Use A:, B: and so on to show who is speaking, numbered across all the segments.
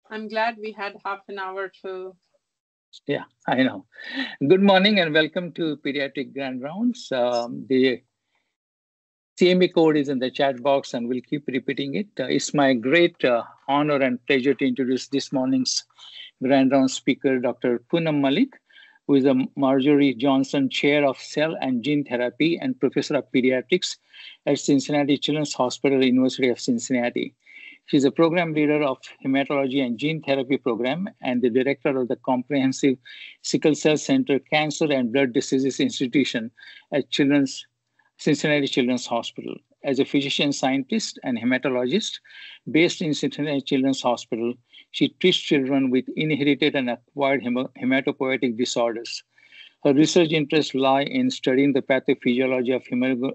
A: I'm glad we had half an hour to.
B: Yeah, I know. Good morning and welcome to Pediatric Grand Rounds. The CME code is in the chat box and we'll keep repeating it. It's my great honor and pleasure to introduce this morning's Grand Round speaker, Dr. Punam Malik, who is the Marjorie Johnson Chair of Cell and Gene Therapy and Professor of Pediatrics at Cincinnati Children's Hospital, University of Cincinnati. She's a program leader of Hematology and Gene Therapy Program and the director of the Comprehensive Sickle Cell Center Cancer and Blood Diseases Institution at Cincinnati Children's Hospital. As a physician scientist and hematologist based in Cincinnati Children's Hospital, she treats children with inherited and acquired hematopoietic disorders. Her research interests lie in studying the pathophysiology of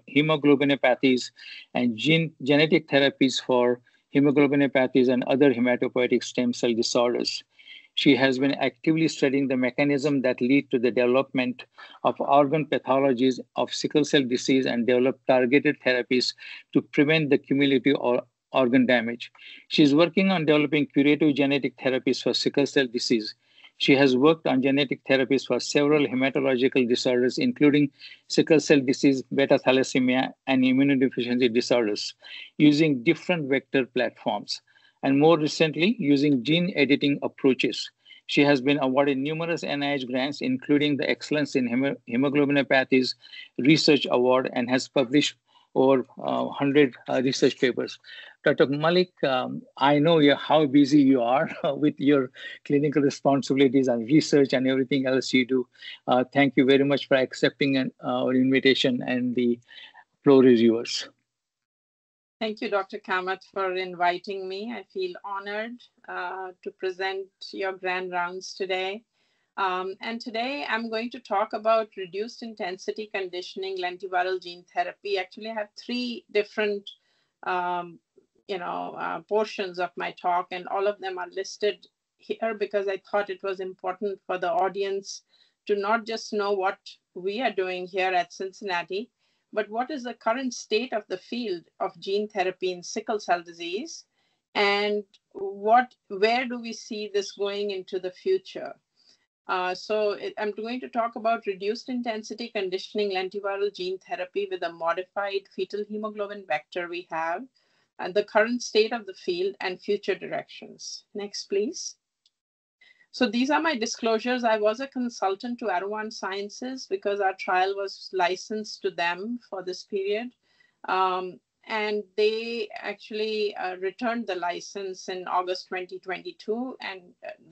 B: hemoglobinopathies and genetic therapies for hemoglobinopathies and other hematopoietic stem cell disorders. She has been actively studying the mechanism that lead to the development of organ pathologies of sickle cell disease and develop targeted therapies to prevent the cumulative organ damage. She is working on developing curative genetic therapies for sickle cell disease. She has worked on genetic therapies for several hematological disorders, including sickle cell disease, beta thalassemia, and immunodeficiency disorders, using different vector platforms, and more recently, using gene editing approaches. She has been awarded numerous NIH grants, including the Excellence in Hemoglobinopathies Research Award, and has published over 100 research papers. Dr. Malik, I know how busy you are with your clinical responsibilities and research and everything else you do. Thank you very much for accepting our invitation, and the floor is yours.
A: Thank you, Dr. Kamath, for inviting me. I feel honored to present your grand rounds today. And today I'm going to talk about reduced intensity conditioning lentiviral gene therapy. Actually, I have three different portions of my talk, and all of them are listed here because I thought it was important for the audience to not just know what we are doing here at Cincinnati, but what is the current state of the field of gene therapy in sickle cell disease, and where do we see this going into the future? I'm going to talk about reduced intensity conditioning lentiviral gene therapy with a modified fetal hemoglobin vector we have, and the current state of the field and future directions. Next, please. So these are my disclosures. I was a consultant to Arwan Sciences because our trial was licensed to them for this period. And they actually returned the license in August 2022 and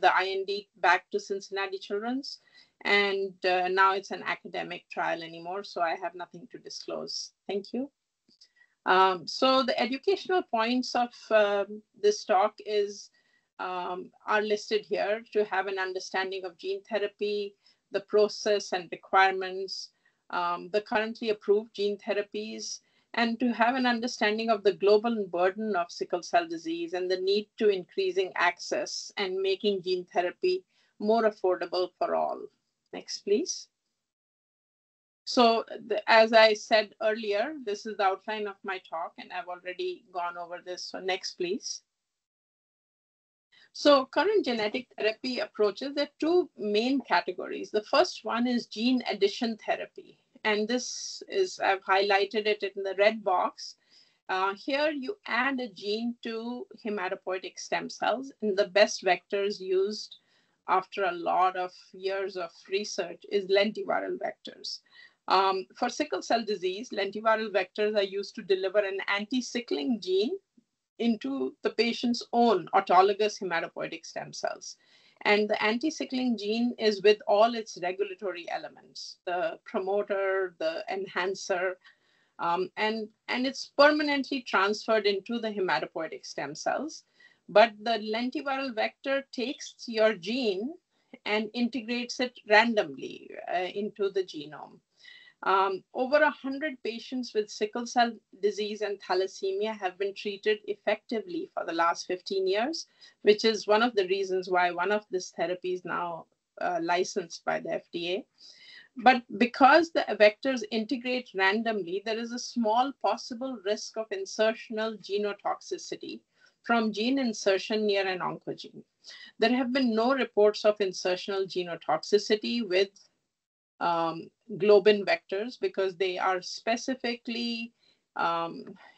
A: the IND back to Cincinnati Children's. And now it's an academic trial anymore, so I have nothing to disclose. Thank you. So the educational points of this talk are listed here to have an understanding of gene therapy, the process and requirements, the currently approved gene therapies, and to have an understanding of the global burden of sickle cell disease and the need to increasing access and making gene therapy more affordable for all. Next, please. So as I said earlier, this is the outline of my talk, and I've already gone over this. So next, please. So current genetic therapy approaches, there are two main categories. The first one is gene addition therapy. And this is, I've highlighted it in the red box. Here you add a gene to hematopoietic stem cells, and the best vectors used after a lot of years of research is lentiviral vectors. For sickle cell disease, lentiviral vectors are used to deliver an anti-sickling gene into the patient's own autologous hematopoietic stem cells. And the anti-sickling gene is with all its regulatory elements, the promoter, the enhancer, and it's permanently transferred into the hematopoietic stem cells. But the lentiviral vector takes your gene and integrates it randomly into the genome. Over 100 patients with sickle cell disease and thalassemia have been treated effectively for the last 15 years, which is one of the reasons why one of these therapies now licensed by the FDA. But because the vectors integrate randomly, there is a small possible risk of insertional genotoxicity from gene insertion near an oncogene. There have been no reports of insertional genotoxicity with globin vectors because they are specifically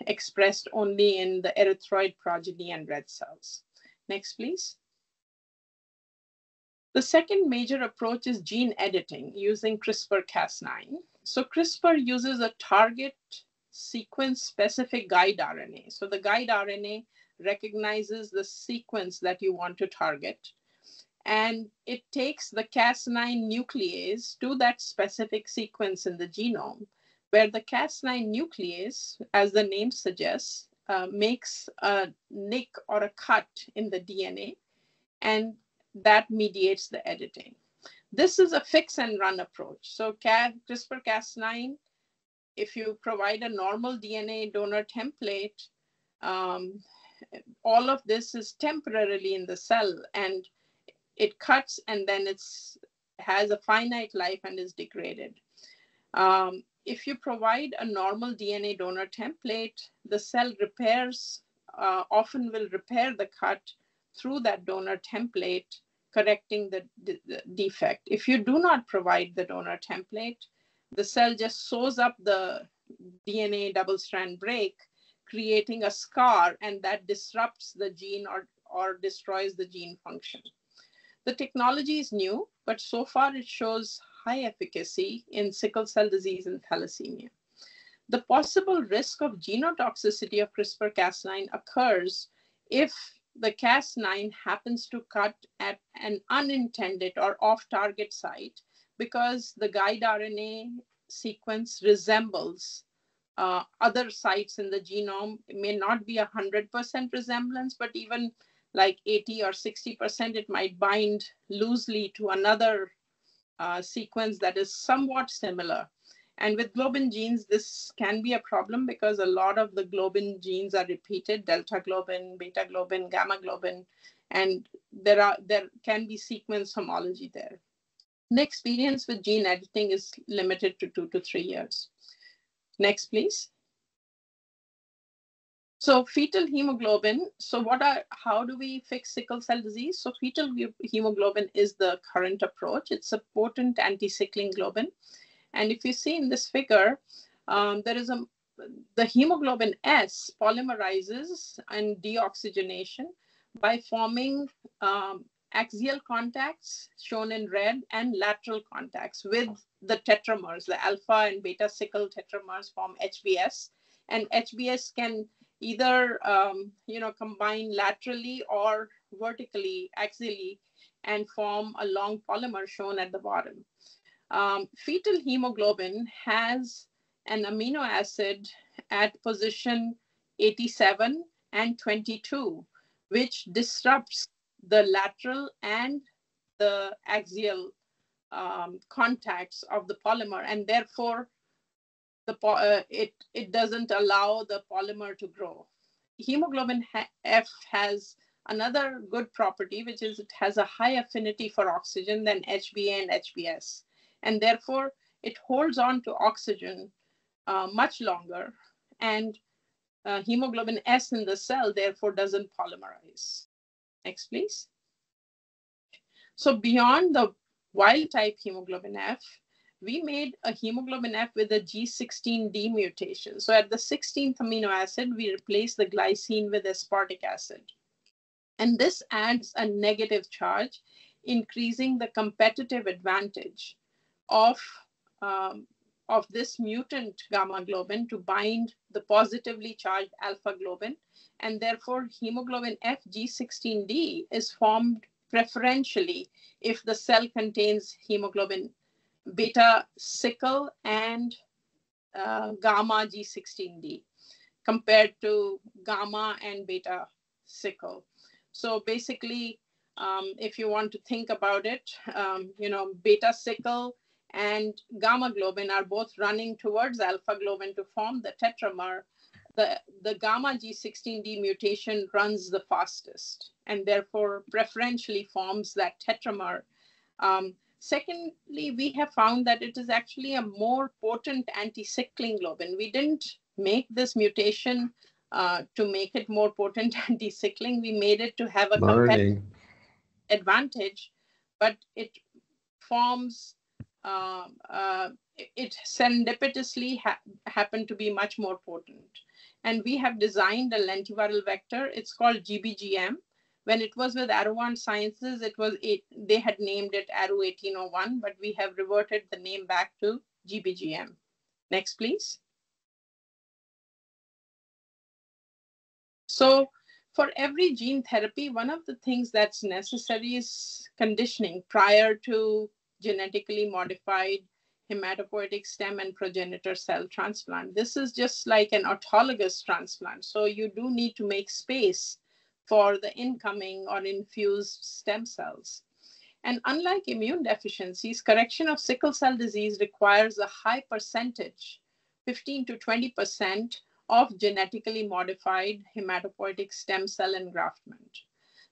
A: expressed only in the erythroid progeny and red cells. Next, please. The second major approach is gene editing using CRISPR-Cas9. So CRISPR uses a target sequence-specific guide RNA. So the guide RNA recognizes the sequence that you want to target, and it takes the Cas9 nuclease to that specific sequence in the genome, where the Cas9 nuclease, as the name suggests, makes a nick or a cut in the DNA, and that mediates the editing. This is a fix and run approach. So CRISPR-Cas9, if you provide a normal DNA donor template, all of this is temporarily in the cell, and it cuts and then it has a finite life and is degraded. If you provide a normal DNA donor template, the cell repairs often will repair the cut through that donor template, correcting the defect. If you do not provide the donor template, the cell just sews up the DNA double-strand break, creating a scar, and that disrupts the gene or destroys the gene function. The technology is new, but so far it shows high efficacy in sickle cell disease and thalassemia. The possible risk of genotoxicity of CRISPR-Cas9 occurs if the Cas9 happens to cut at an unintended or off-target site, because the guide RNA sequence resembles other sites in the genome. It may not be 100% resemblance, but even like 80 or 60%, it might bind loosely to another sequence that is somewhat similar. And with globin genes, this can be a problem because a lot of the globin genes are repeated: delta globin, beta globin, gamma globin, and there can be sequence homology there. The experience with gene editing is limited to 2 to 3 years. Next, please. So fetal hemoglobin. So how do we fix sickle cell disease? So fetal hemoglobin is the current approach. It's a potent anti-sickling globin. And if you see in this figure, the hemoglobin S polymerizes and deoxygenation by forming axial contacts shown in red and lateral contacts with the tetramers. The alpha and beta sickle tetramers form HbS, and HbS can either combine laterally or vertically, axially, and form a long polymer shown at the bottom. Fetal hemoglobin has an amino acid at position 87 and 22, which disrupts the lateral and the axial contacts of the polymer, and therefore it doesn't allow the polymer to grow. Hemoglobin F has another good property, which is it has a high affinity for oxygen than HbA and HbS, and therefore it holds on to oxygen much longer, and hemoglobin S in the cell therefore doesn't polymerize. Next, please. So beyond the wild type hemoglobin F, we made a hemoglobin F with a G16D mutation. So at the 16th amino acid, we replace the glycine with aspartic acid. And this adds a negative charge, increasing the competitive advantage of this mutant gamma globin to bind the positively charged alpha globin. And therefore, hemoglobin F G16D is formed preferentially if the cell contains hemoglobin beta sickle and gamma G16D compared to gamma and beta sickle. So basically, if you want to think about it, beta sickle and gamma globin are both running towards alpha globin to form the tetramer. The gamma G16D mutation runs the fastest and therefore preferentially forms that tetramer. Secondly, we have found that it is actually a more potent anti-sickling globin. We didn't make this mutation to make it more potent anti-sickling. We made it to have a
C: Morning.
A: competitive advantage, but it forms, it serendipitously happened to be much more potent. And we have designed a lentiviral vector. It's called GBGM. When it was with Arrowant Sciences, they had named it Arrow 1801, but we have reverted the name back to GBGM. Next, please. So for every gene therapy, one of the things that's necessary is conditioning prior to genetically modified hematopoietic stem and progenitor cell transplant. This is just like an autologous transplant. So you do need to make space for the incoming or infused stem cells. And unlike immune deficiencies, correction of sickle cell disease requires a high percentage, 15 to 20%, of genetically modified hematopoietic stem cell engraftment.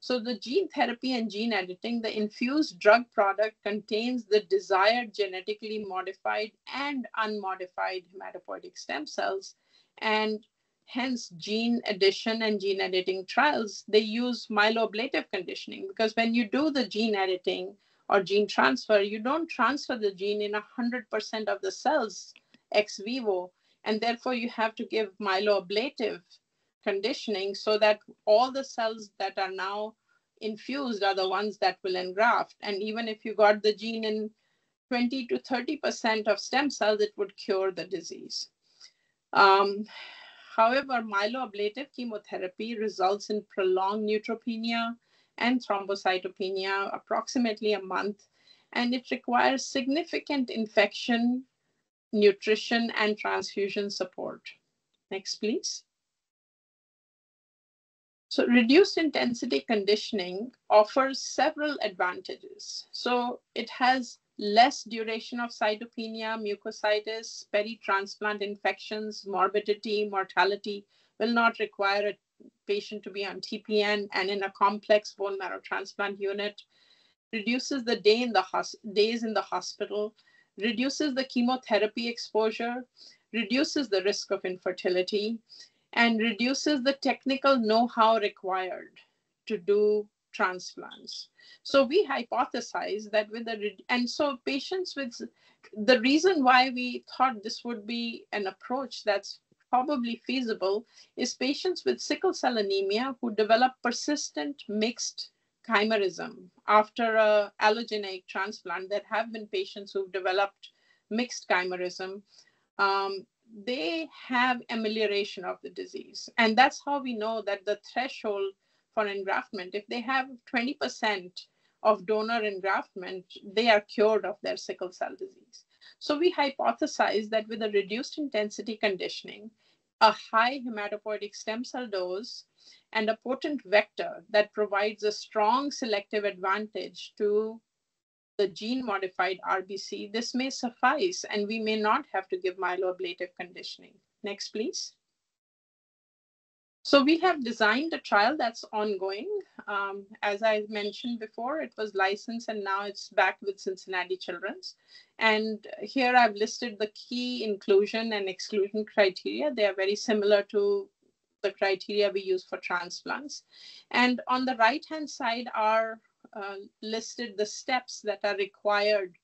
A: So the gene therapy and gene editing, the infused drug product contains the desired genetically modified and unmodified hematopoietic stem cells. And hence gene addition and gene editing trials, they use myeloablative conditioning, because when you do the gene editing or gene transfer, you don't transfer the gene in 100% of the cells ex vivo. And therefore you have to give myeloablative conditioning so that all the cells that are now infused are the ones that will engraft. And even if you got the gene in 20 to 30% of stem cells, it would cure the disease. However, myeloablative chemotherapy results in prolonged neutropenia and thrombocytopenia, approximately a month, and it requires significant infection, nutrition, and transfusion support. Next, please. So reduced intensity conditioning offers several advantages. So it has less duration of cytopenia, mucositis, peri-transplant infections, morbidity, mortality, will not require a patient to be on TPN and in a complex bone marrow transplant unit, reduces the days in the hospital, reduces the chemotherapy exposure, reduces the risk of infertility, and reduces the technical know-how required to do transplants. So we hypothesized that and so patients with, the reason why we thought this would be an approach that's probably feasible is patients with sickle cell anemia who develop persistent mixed chimerism after an allogeneic transplant. There have been patients who've developed mixed chimerism. They have amelioration of the disease. And that's how we know that the threshold for engraftment, if they have 20% of donor engraftment, they are cured of their sickle cell disease. So we hypothesized that with a reduced intensity conditioning, a high hematopoietic stem cell dose, and a potent vector that provides a strong selective advantage to the gene-modified RBC, this may suffice, and we may not have to give myeloablative conditioning. Next, please. So we have designed a trial that's ongoing. As I mentioned before, it was licensed and now it's back with Cincinnati Children's. And here I've listed the key inclusion and exclusion criteria. They are very similar to the criteria we use for transplants. And on the right-hand side are listed the steps that are required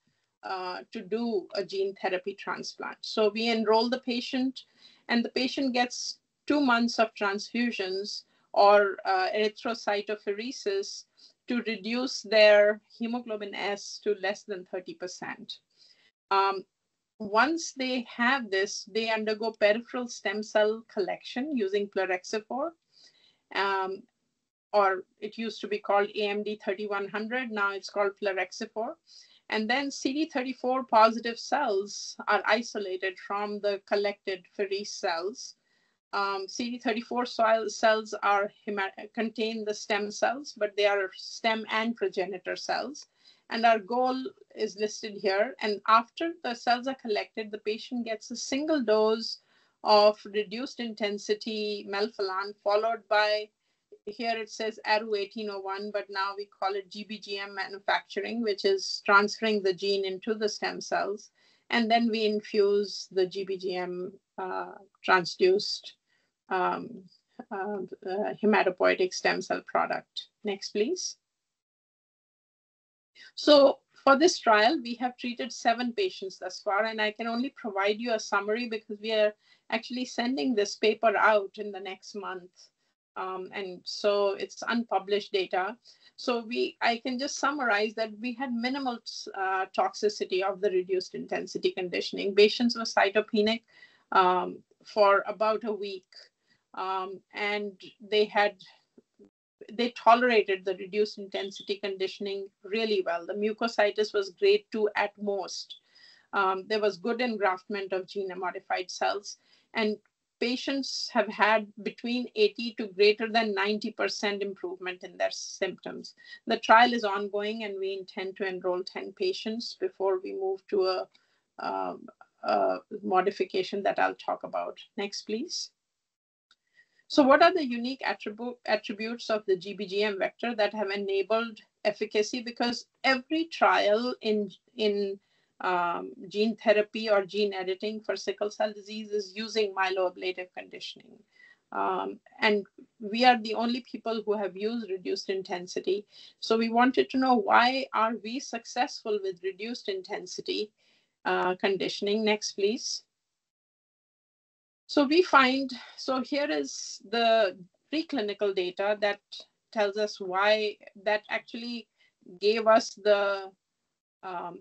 A: to do a gene therapy transplant. So we enroll the patient, and the patient gets 2 months of transfusions or erythrocytophoresis to reduce their hemoglobin S to less than 30%. Once they have this, they undergo peripheral stem cell collection using plerixafor, or it used to be called AMD 3100. Now it's called plerixafor. And then CD34 positive cells are isolated from the collected pherese cells. CD34 cells contain the stem cells, but they are stem and progenitor cells. And our goal is listed here. And after the cells are collected, the patient gets a single dose of reduced intensity melphalan, followed by, here it says Arrow 1801, but now we call it GBGM manufacturing, which is transferring the gene into the stem cells. And then we infuse the GBGM transduced hematopoietic stem cell product. Next, please. So for this trial, we have treated 7 patients thus far, and I can only provide you a summary because we are actually sending this paper out in the next month. And so it's unpublished data. So I can just summarize that we had minimal toxicity of the reduced intensity conditioning. Patients were cytopenic for about a week, and they tolerated the reduced intensity conditioning really well. The mucositis was grade 2 at most. There was good engraftment of gene-modified cells, and patients have had between 80 to greater than 90% improvement in their symptoms. The trial is ongoing, and we intend to enroll 10 patients before we move to a modification that I'll talk about. Next, please. So what are the unique attributes of the GBGM vector that have enabled efficacy? Because every trial in gene therapy or gene editing for sickle cell disease is using myeloablative conditioning. And we are the only people who have used reduced intensity. So we wanted to know, why are we successful with reduced intensity conditioning? Next, please. So we find, so here is the preclinical data that tells us why, that actually gave us the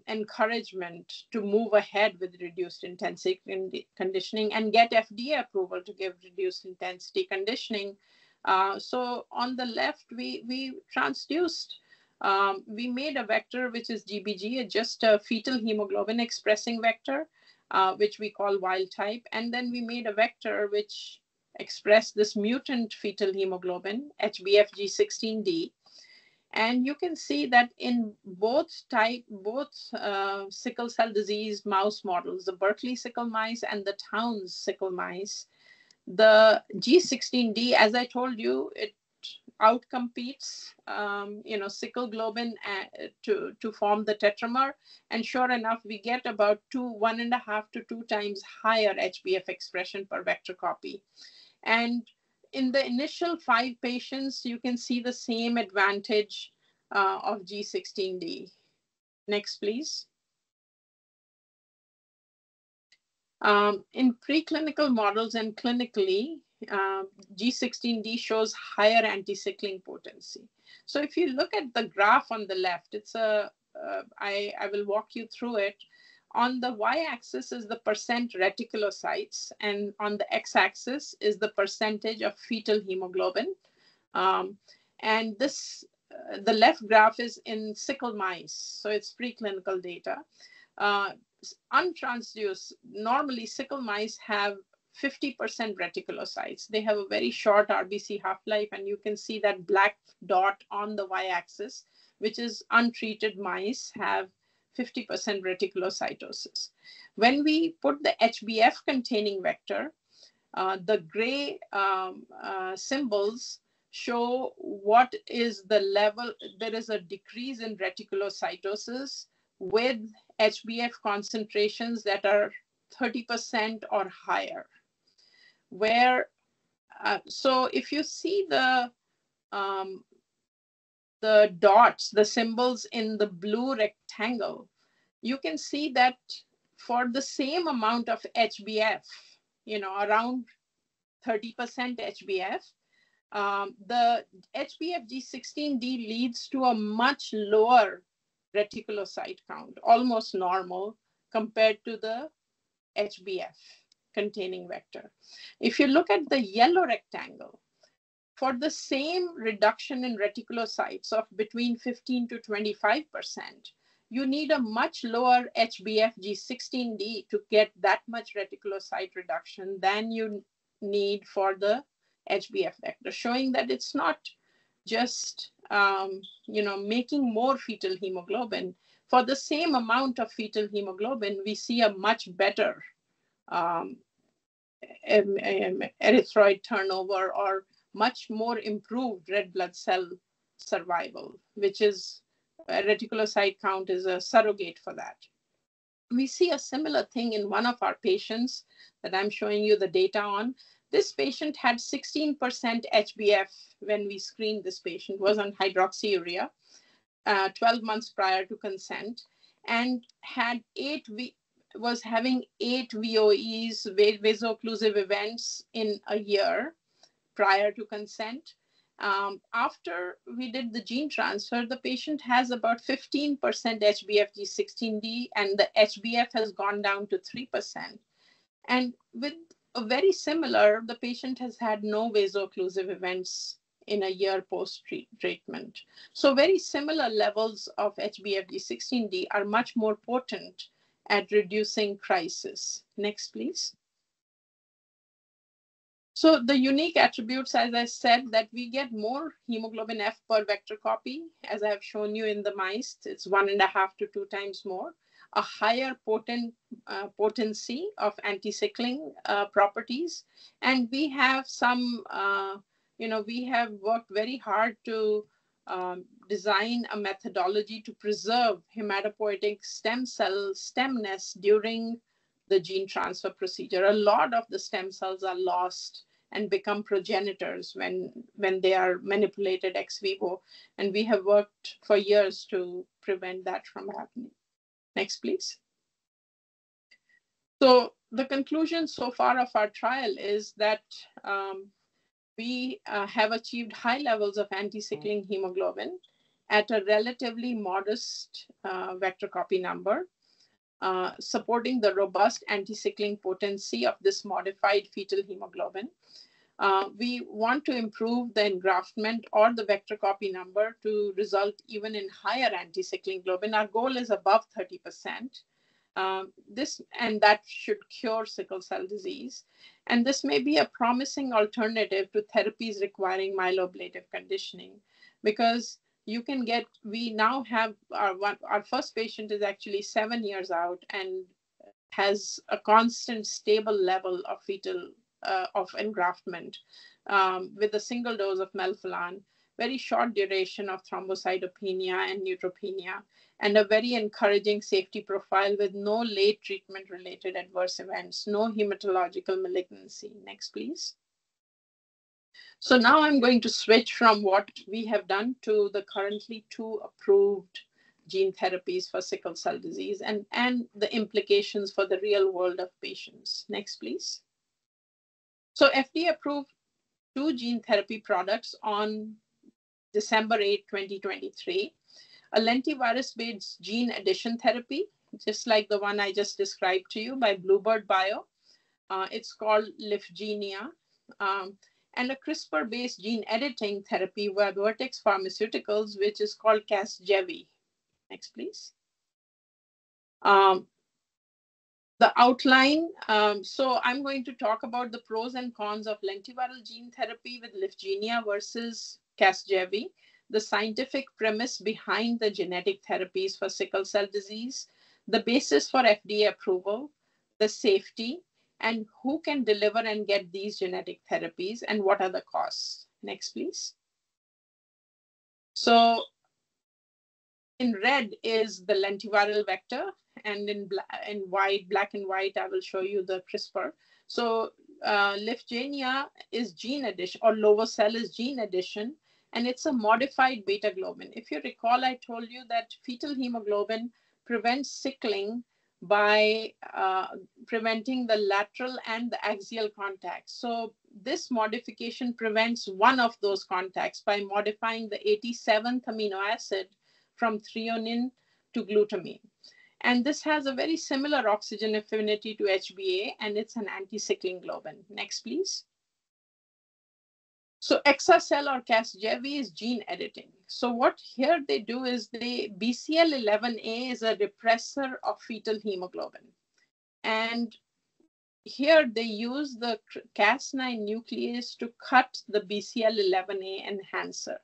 A: encouragement to move ahead with reduced intensity conditioning and get FDA approval to give reduced intensity conditioning. So on the left, we transduced, we made a vector which is GBG, just a fetal hemoglobin expressing vector, which we call wild type. And then we made a vector which expressed this mutant fetal hemoglobin, HbF G16D. And you can see that in both sickle cell disease mouse models, the Berkeley sickle mice and the Towns sickle mice, the G16D, as I told you, it outcompetes, sickle globin to form the tetramer. And sure enough, we get about 1.5 to 2 times higher HbF expression per vector copy. And in the initial 5 patients, you can see the same advantage of G16D. Next, please. In preclinical models and clinically, G16D shows higher anti-sickling potency. So if you look at the graph on the left, it's I will walk you through it. On the y-axis is the percent reticulocytes, and on the x-axis is the percentage of fetal hemoglobin. And this, the left graph is in sickle mice, so it's preclinical data. Untransduced, normally sickle mice have 50% reticulocytes. They have a very short RBC half-life, and you can see that black dot on the y-axis, which is untreated mice, have 50% reticulocytosis. When we put the HbF containing vector, the gray symbols show what is the level. There is a decrease in reticulocytosis with HbF concentrations that are 30% or higher. So if you see the dots, the symbols in the blue rectangle, you can see that for the same amount of HbF, around 30% HbF, the HbF G16D leads to a much lower reticulocyte count, almost normal compared to the HbF containing vector. If you look at the yellow rectangle, for the same reduction in reticulocytes of between 15 to 25%, you need a much lower HbF G16D to get that much reticulocyte reduction than you need for the HbF vector, showing that it's not just making more fetal hemoglobin. For the same amount of fetal hemoglobin, we see a much better erythroid turnover, or much more improved red blood cell survival, which is reticulocyte count is a surrogate for that. We see a similar thing in one of our patients that I'm showing you the data on. This patient had 16% HbF when we screened this patient, was on hydroxyurea 12 months prior to consent, and had was having 8 VOEs, vaso-occlusive events, in a year prior to consent. After we did the gene transfer, the patient has about 15% HbF G16D, and the HbF has gone down to 3%. And with a very similar, the patient has had no vaso-occlusive events in a year post-treatment. So very similar levels of HbF G16D are much more potent at reducing crisis. Next, please. So the unique attributes, as I said, that we get more hemoglobin F per vector copy, as I have shown you in the mice, it's 1.5 to 2 times more, a higher potency of anti-sickling properties. And we have some, we have worked very hard to design a methodology to preserve hematopoietic stem cell stemness during the gene transfer procedure. A lot of the stem cells are lost and become progenitors when they are manipulated ex vivo. And we have worked for years to prevent that from happening. Next, please. So the conclusion so far of our trial is that we have achieved high levels of anti-sickling hemoglobin at a relatively modest vector copy number, supporting the robust anti-sickling potency of this modified fetal hemoglobin. We want to improve the engraftment or the vector copy number to result even in higher anti-sickling globin. Our goal is above 30%. And that should cure sickle cell disease. And this may be a promising alternative to therapies requiring myeloablative conditioning, because you can get, we now have our first patient is actually 7 years out and has a constant stable level of fetal of engraftment with a single dose of melphalan, very short duration of thrombocytopenia and neutropenia, and a very encouraging safety profile with no late treatment related adverse events, no hematological malignancy. Next, please. So now I'm going to switch from what we have done to the currently 2 approved gene therapies for sickle cell disease and the implications for the real world of patients. Next, please. So FDA approved 2 gene therapy products on December 8, 2023. A lentivirus-based gene addition therapy, just like the one I just described to you by Bluebird Bio. It's called Lyfgenia. And a CRISPR-based gene editing therapy by Vertex Pharmaceuticals, which is called Casgevy. Next, please. The outline, so I'm going to talk about the pros and cons of lentiviral gene therapy with Lyfgenia versus Casgevy, the scientific premise behind the genetic therapies for sickle cell disease, the basis for FDA approval, the safety, and who can deliver and get these genetic therapies, and what are the costs. Next, please. So in red is the lentiviral vector, and in black and white, I will show you the CRISPR. So Lyfgenia is gene addition, or lovo-cel is gene addition, and it's a modified beta globin. If you recall, I told you that fetal hemoglobin prevents sickling by preventing the lateral and the axial contacts. So this modification prevents one of those contacts by modifying the 87th amino acid from threonine to glutamine. And this has a very similar oxygen affinity to HbA, and it's an anti-sickling globin. Next, please. So Exacel or Casgevy is gene editing. So what here they do is BCL11A is a repressor of fetal hemoglobin. And here they use the Cas9 nuclease to cut the BCL11A enhancer.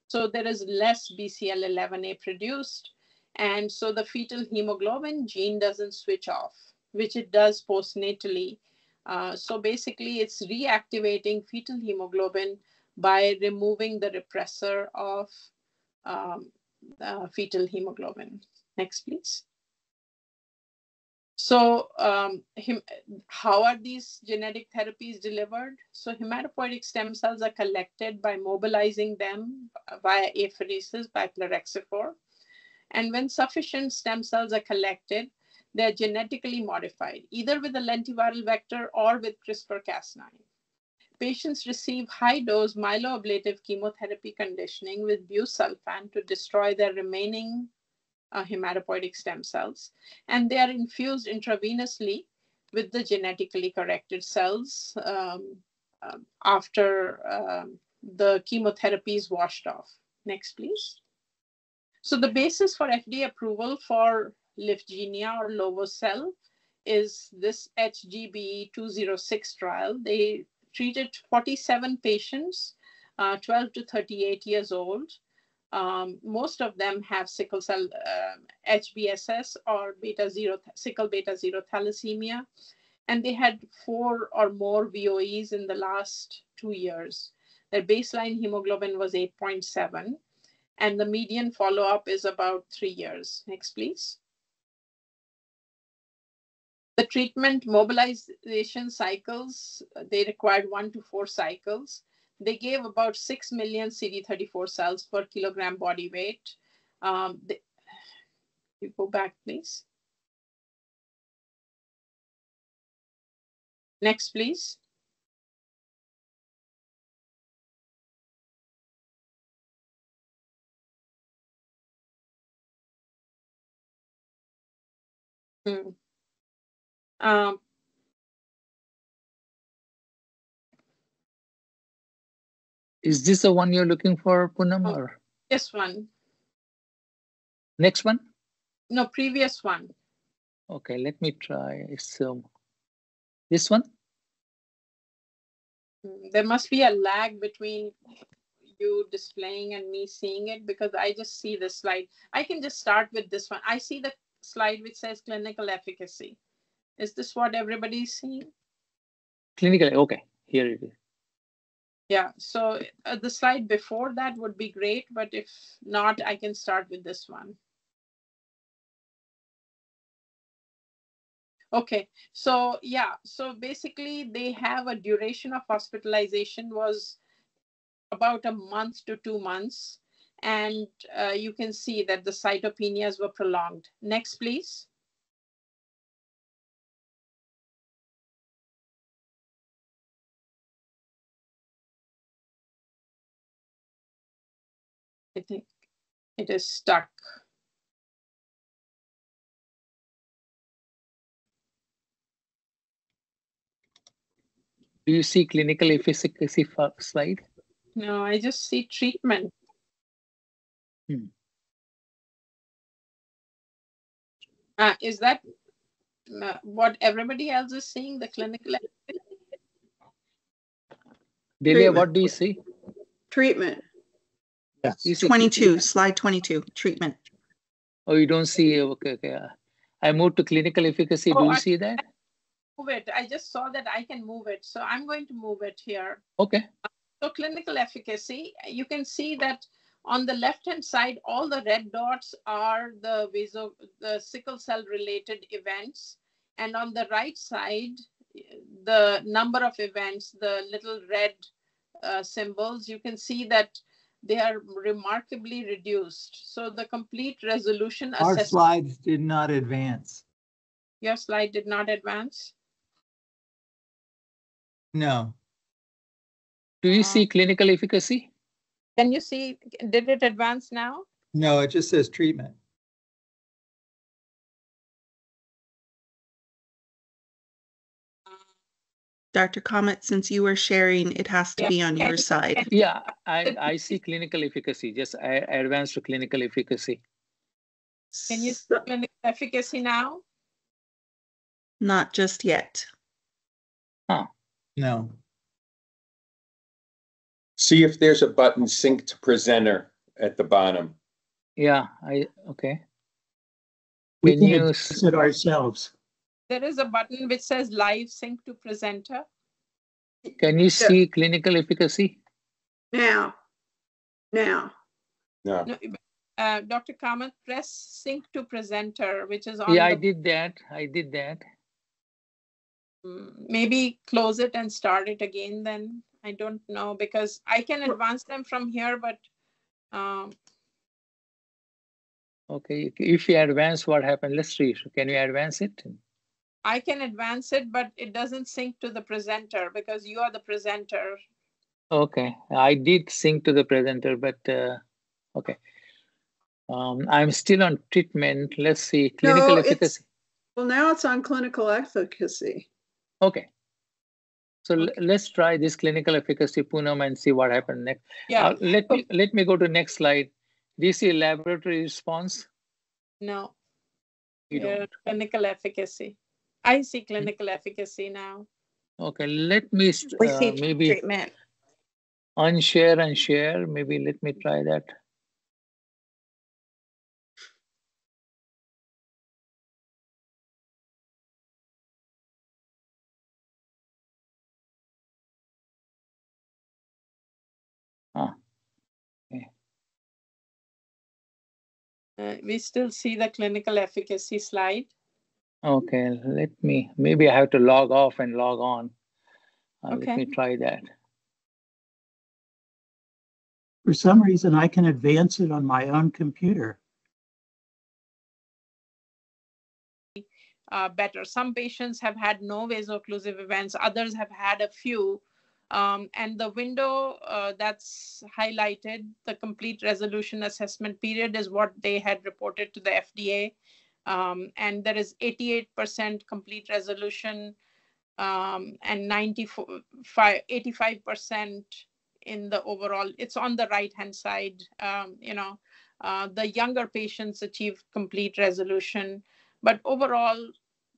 A: So there is less BCL11A produced. And so the fetal hemoglobin gene doesn't switch off, which it does postnatally. So basically, it's reactivating fetal hemoglobin by removing the repressor of fetal hemoglobin. Next, please. So how are these genetic therapies delivered? So hematopoietic stem cells are collected by mobilizing them via apheresis by plerixafor. And when sufficient stem cells are collected, they're genetically modified, either with a lentiviral vector or with CRISPR-Cas9. Patients receive high-dose myeloablative chemotherapy conditioning with busulfan to destroy their remaining hematopoietic stem cells, and they are infused intravenously with the genetically corrected cells after the chemotherapy is washed off. Next, please. So the basis for FDA approval for Lyfgenia or lovo-cel is this HGB-206 trial. They treated 47 patients, 12 to 38 years old. Most of them have sickle cell HBSS or sickle beta 0 thalassemia, and they had 4 or more VOEs in the last 2 years. Their baseline hemoglobin was 8.7, and the median follow-up is about 3 years. Next, please. The treatment mobilization cycles, they required 1 to 4 cycles. They gave about 6 million CD34 cells per kilogram body weight. You go back, please. Next, please.
B: Is this the one you're looking for, Punam? Or
A: this one?
B: Next one?
A: No, previous one.
B: Okay, let me try. So this one?
A: There must be a lag between you displaying and me seeing it, because I just see the slide. I can just start with this one. I see the slide which says clinical efficacy. Is this what everybody's seeing?
B: Clinical, okay, here it is.
A: Yeah, so the slide before that would be great, but if not, I can start with this one. Okay, so yeah, so basically they have a duration of hospitalization was about a month to 2 months. And you can see that the cytopenias were prolonged. Next, please. I think it is stuck.
B: Do you see clinical efficacy slide?
A: No, I just see treatment. Is that what everybody else is seeing, the clinical efficacy?
B: Delia, what do you see?
C: Treatment.
B: Yes.
C: 22, slide 22, treatment.
B: Oh, you don't see, okay. I moved to clinical efficacy. Do you see that?
A: Move it. I just saw that I can move it. So I'm going to move it here.
B: Okay.
A: So clinical efficacy, you can see that on the left-hand side, all the red dots are the sickle cell related events. And on the right side, the number of events, the little red symbols, you can see that they are remarkably reduced. So the complete resolution
D: Our slides did not advance.
A: Your slide did not advance?
D: No.
B: Do you see clinical efficacy?
A: Can you see, did it advance now?
D: No, it just says treatment.
C: Dr. Comet, since you were sharing, it has to be on your side.
B: Yeah, I see clinical efficacy. Just I advanced to clinical efficacy.
A: Can you see clinical efficacy now?
C: Not just yet.
B: Huh.
D: No.
E: See if there's a button sync to presenter at the bottom.
B: Yeah, okay.
F: We can advance it ourselves.
A: There is a button which says live sync to presenter.
B: Can you see clinical efficacy?
C: Now.
E: No.
A: No, Dr. Kamath, press sync to presenter, which is on
B: Yeah,
A: the...
B: I did that. I did that.
A: Maybe close it and start it again then. I don't know, because I can advance them from here, but
B: Okay, if you advance, what happened? Let's see. Can you advance it?
A: I can advance it, but it doesn't sync to the presenter because you are the presenter.
B: Okay, I did sync to the presenter, but okay. I'm still on treatment. Let's see, clinical efficacy.
G: Well, now it's on clinical efficacy.
B: Okay. So let's try this clinical efficacy, Punam, and see what happens next.
A: Yeah.
B: Let me go to next slide. Do you see laboratory response?
A: No.
B: You don't.
A: Clinical efficacy. I see clinical efficacy now.
B: Okay, let me maybe
C: treatment.
B: Unshare and share. Maybe let me try that. Okay.
A: We still see the clinical efficacy slide.
B: Okay, maybe I have to log off and log on.
A: Okay.
B: Let me try that.
F: For some reason, I can advance it on my own computer.
A: Better. Some patients have had no vaso-occlusive events. Others have had a few. And the window that's highlighted, the complete resolution assessment period, is what they had reported to the FDA. And there is 88% complete resolution and 85% in the overall. It's on the right-hand side. The younger patients achieve complete resolution. But overall,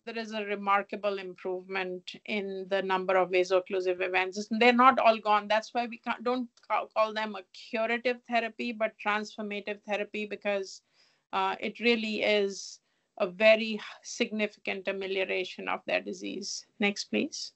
A: there is a remarkable improvement in the number of vaso-occlusive events. They're not all gone. That's why we don't call them a curative therapy, but transformative therapy, because it really is a very significant amelioration of their disease. Next, please.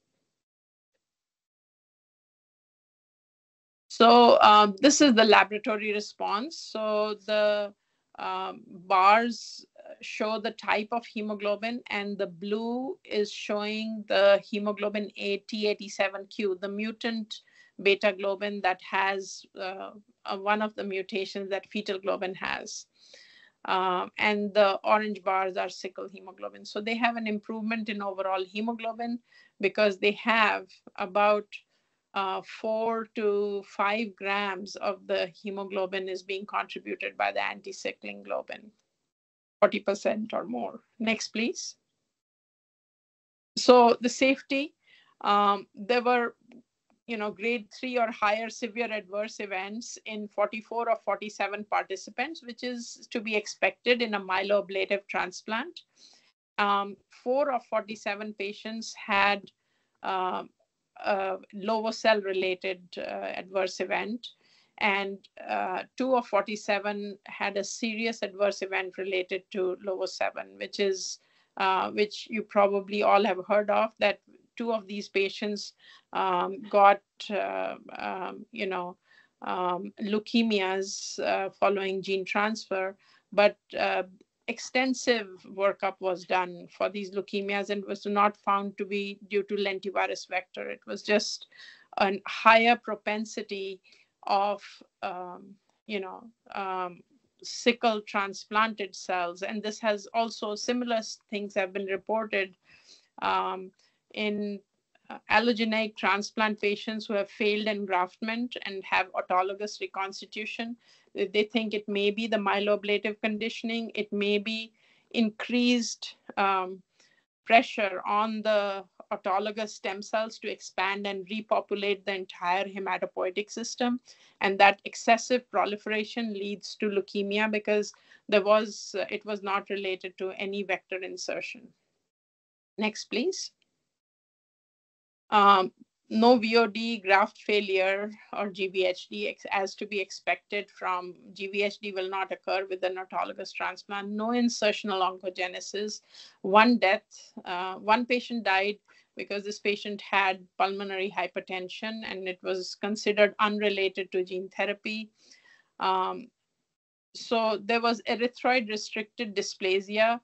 A: So this is the laboratory response. So the bars show the type of hemoglobin, and the blue is showing the hemoglobin T87Q, the mutant beta globin that has one of the mutations that fetal globin has. And the orange bars are sickle hemoglobin. So they have an improvement in overall hemoglobin because they have about 4 to 5 grams of the hemoglobin is being contributed by the anti-sickling globin, 40% or more. Next, please. So the safety, there were grade 3 or higher severe adverse events in 44 of 47 participants, which is to be expected in a myeloablative transplant. 4 of 47 patients had lovo-cell-related adverse event, and 2 of 47 had a serious adverse event related to lovo-7, which you probably all have heard of, that 2 of these patients got leukemias following gene transfer, but extensive workup was done for these leukemias and was not found to be due to lentivirus vector. It was just a higher propensity of sickle transplanted cells, and this has also similar things have been reported in allogeneic transplant patients who have failed engraftment and have autologous reconstitution. They think it may be the myeloablative conditioning. It may be increased pressure on the autologous stem cells to expand and repopulate the entire hematopoietic system. And that excessive proliferation leads to leukemia because it was not related to any vector insertion. Next, please. No VOD, graft failure, or GVHD as to be expected from GVHD will not occur with an autologous transplant. No insertional oncogenesis. 1 death. 1 patient died because this patient had pulmonary hypertension and it was considered unrelated to gene therapy. So there was erythroid restricted dysplasia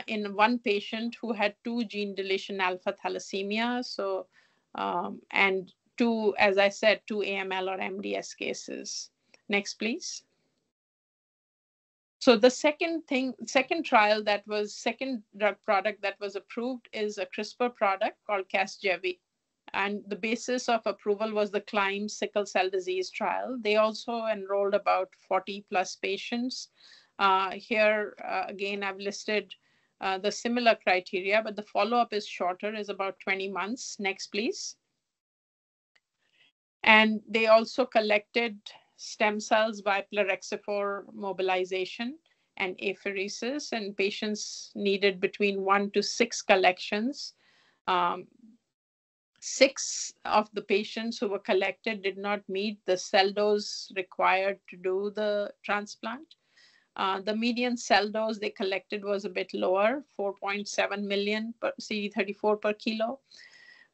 A: in one patient who had 2 gene deletion alpha thalassemia. So, and 2, as I said, 2 AML or MDS cases. Next, please. So the second trial that was second drug product that was approved is a CRISPR product called Casgevy. And the basis of approval was the CLIMB sickle cell disease trial. They also enrolled about 40 plus patients. Here, again, I've listed the similar criteria, but the follow-up is shorter, is about 20 months. Next, please. And they also collected stem cells by plerixafor mobilization and apheresis, and patients needed between 1 to 6 collections. 6 of the patients who were collected did not meet the cell dose required to do the transplant. The median cell dose they collected was a bit lower, 4.7 million per CD34 per kilo.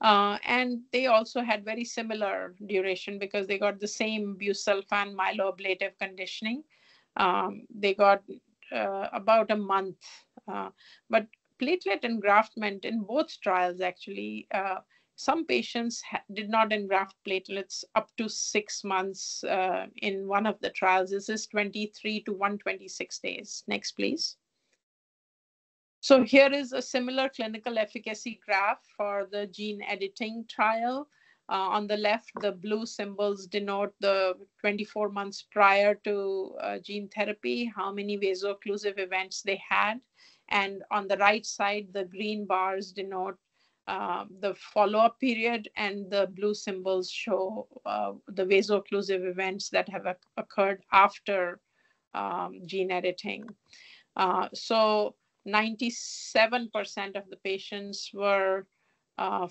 A: And they also had very similar duration because they got the same busulfan myeloablative conditioning. They got about a month. But platelet engraftment in both trials, actually, some patients did not engraft platelets up to 6 months in one of the trials. This is 23 to 126 days. Next, please. So here is a similar clinical efficacy graph for the gene editing trial. On the left, the blue symbols denote the 24 months prior to gene therapy, how many vaso-occlusive events they had. And on the right side, the green bars denote the follow-up period, and the blue symbols show the vaso-occlusive events that have occurred after gene editing. So 97% of the patients were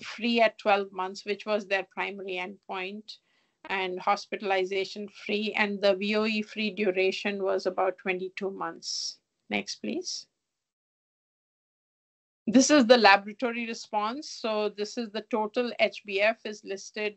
A: free at 12 months, which was their primary endpoint, and hospitalization free, and the VOE free duration was about 22 months. Next, please. This is the laboratory response. So this is the total HbF is listed.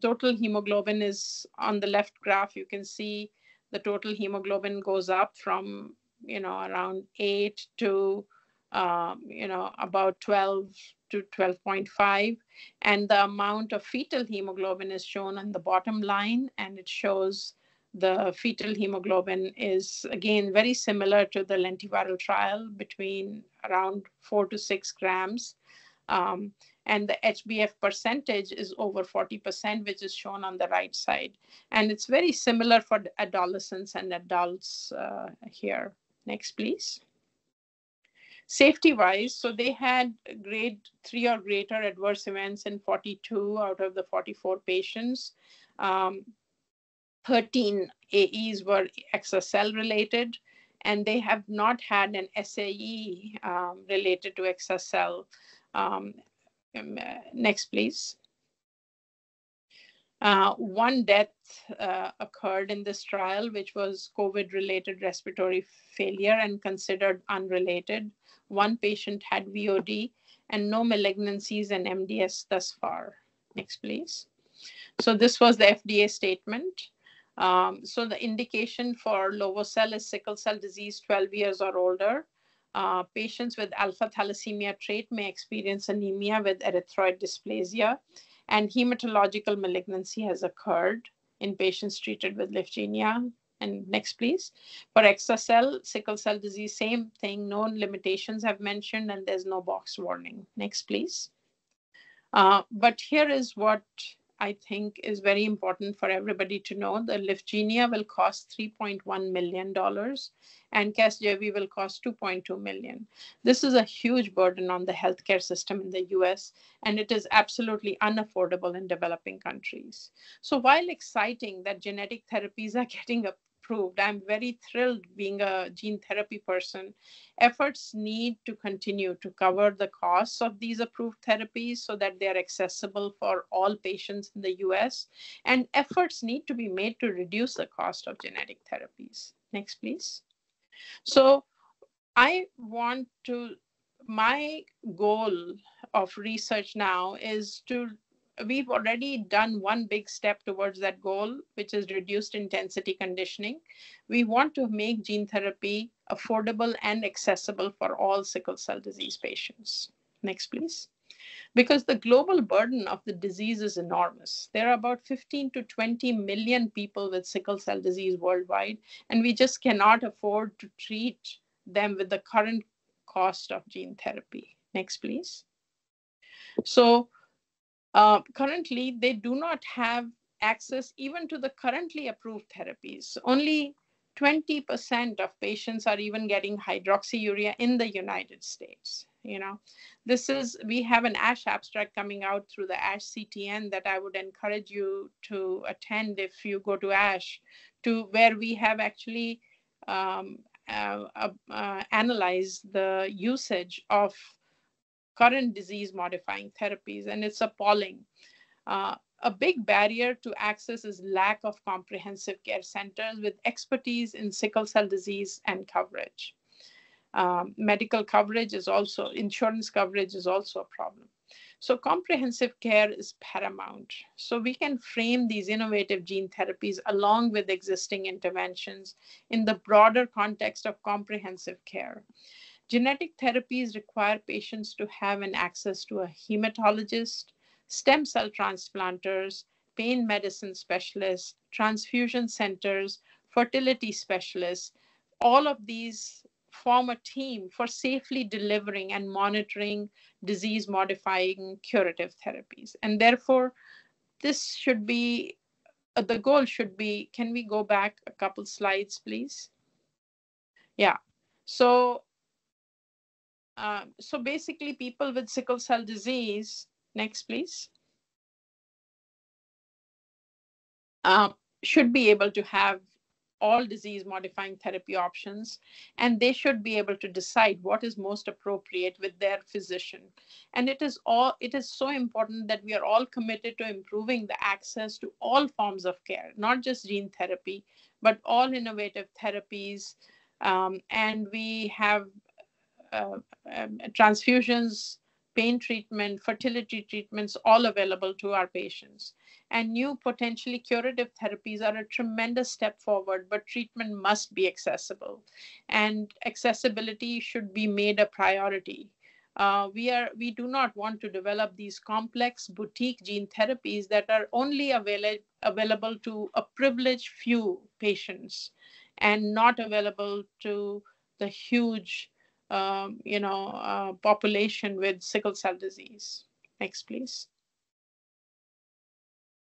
A: Total hemoglobin is on the left graph. You can see the total hemoglobin goes up from, around 8 to, about 12 to 12.5. And the amount of fetal hemoglobin is shown on the bottom line, and it shows the fetal hemoglobin is, again, very similar to the lentiviral trial, between around 4 to 6 grams. And the HbF percentage is over 40%, which is shown on the right side. And it's very similar for adolescents and adults here. Next, please. Safety-wise, so they had grade 3 or greater adverse events in 42 out of the 44 patients. 13 AEs were exa-cell related, and they have not had an SAE related to exa-cell. Next, please. One death occurred in this trial, which was COVID-related respiratory failure and considered unrelated. One patient had VOD and no malignancies and MDS thus far. Next, please. So this was the FDA statement. So the indication for lovo-cel is sickle cell disease 12 years or older. Patients with alpha thalassemia trait may experience anemia with erythroid dysplasia, and hematological malignancy has occurred in patients treated with Lyfgenia. And next, please. For exa-cell, sickle cell disease, same thing, no limitations have mentioned, and there's no box warning. Next, please. But here is what I think is very important for everybody to know. The Lyfgenia will cost $3.1 million, and Casgevy will cost $2.2 million. This is a huge burden on the healthcare system in the US, and it is absolutely unaffordable in developing countries. So while exciting that genetic therapies are getting approved, I'm very thrilled being a gene therapy person. Efforts need to continue to cover the costs of these approved therapies so that they are accessible for all patients in the US, and efforts need to be made to reduce the cost of genetic therapies. Next, please. So my goal of research now is to we've already done one big step towards that goal, which is reduced intensity conditioning. We want to make gene therapy affordable and accessible for all sickle cell disease patients. Next, please. Because the global burden of the disease is enormous. There are about 15 to 20 million people with sickle cell disease worldwide, and we just cannot afford to treat them with the current cost of gene therapy. Next, please. So currently, they do not have access even to the currently approved therapies. Only 20% of patients are even getting hydroxyurea in the United States. We have an ASH abstract coming out through the ASH CTN that I would encourage you to attend if you go to ASH, to where we have actually analyzed the usage of current disease modifying therapies, and it's appalling. A big barrier to access is lack of comprehensive care centers with expertise in sickle cell disease and coverage. Medical coverage is also, insurance coverage is also a problem. So comprehensive care is paramount. So we can frame these innovative gene therapies along with existing interventions in the broader context of comprehensive care. Genetic therapies require patients to have an access to a hematologist, stem cell transplanters, pain medicine specialists, transfusion centers, fertility specialists. All of these form a team for safely delivering and monitoring disease-modifying curative therapies. And therefore, this should be, the goal should be, can we go back a couple slides, please? Yeah, so basically people with sickle cell disease, next please, should be able to have all disease modifying therapy options, and they should be able to decide what is most appropriate with their physician. And it is so important that we are all committed to improving the access to all forms of care, not just gene therapy, but all innovative therapies. And we have transfusions, pain treatment, fertility treatments, all available to our patients. And new potentially curative therapies are a tremendous step forward, but treatment must be accessible. And accessibility should be made a priority. We do not want to develop these complex boutique gene therapies that are only available to a privileged few patients and not available to the huge population with sickle cell disease. Next, please.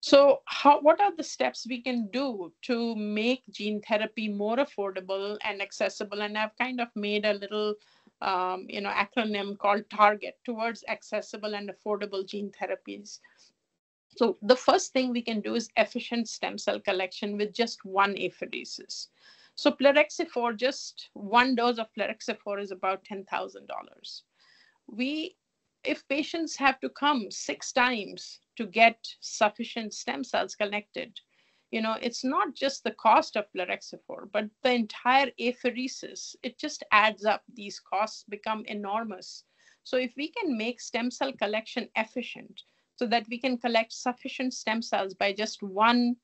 A: So what are the steps we can do to make gene therapy more affordable and accessible? And I've kind of made a little acronym called TARGET, towards accessible and affordable gene therapies. So the first thing we can do is efficient stem cell collection with just one apheresis. So plerixafor, just one dose of plerixafor is about $10,000. If patients have to come 6 times to get sufficient stem cells collected, it's not just the cost of plerixafor, but the entire apheresis. It just adds up. These costs become enormous. So if we can make stem cell collection efficient so that we can collect sufficient stem cells by just one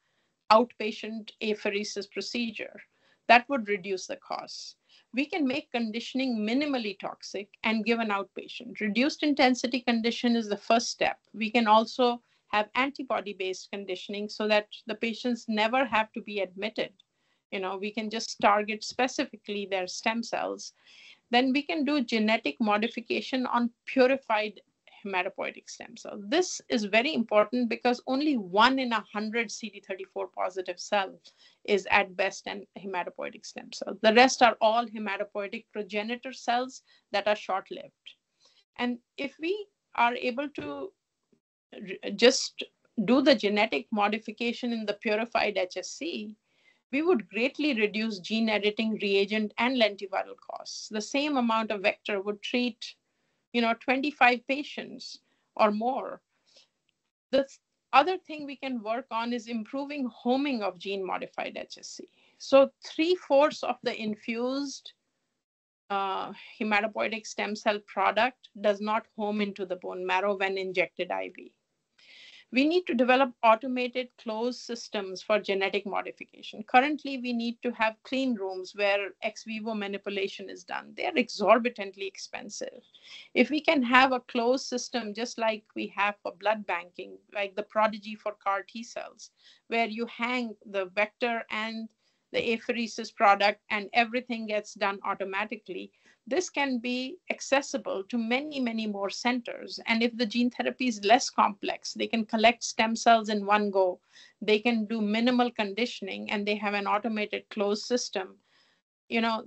A: outpatient apheresis procedure, that would reduce the costs. We can make conditioning minimally toxic and give an outpatient. Reduced intensity condition is the first step. We can also have antibody-based conditioning so that the patients never have to be admitted. We can just target specifically their stem cells. Then we can do genetic modification on purified hematopoietic stem cells. This is very important because only 1 in 100 CD34 positive cells is at best an hematopoietic stem cell. The rest are all hematopoietic progenitor cells that are short-lived. And if we are able to just do the genetic modification in the purified HSC, we would greatly reduce gene editing, reagent, and lentiviral costs. The same amount of vector would treat 25 patients or more. The other thing we can work on is improving homing of gene-modified HSC. So 3/4 of the infused hematopoietic stem cell product does not home into the bone marrow when injected IV. We need to develop automated closed systems for genetic modification. Currently, we need to have clean rooms where ex vivo manipulation is done. They're exorbitantly expensive. If we can have a closed system, just like we have for blood banking, like the Prodigy for CAR T cells, where you hang the vector and the apheresis product and everything gets done automatically, this can be accessible to many, many more centers. And if the gene therapy is less complex, they can collect stem cells in one go, they can do minimal conditioning, and they have an automated closed system.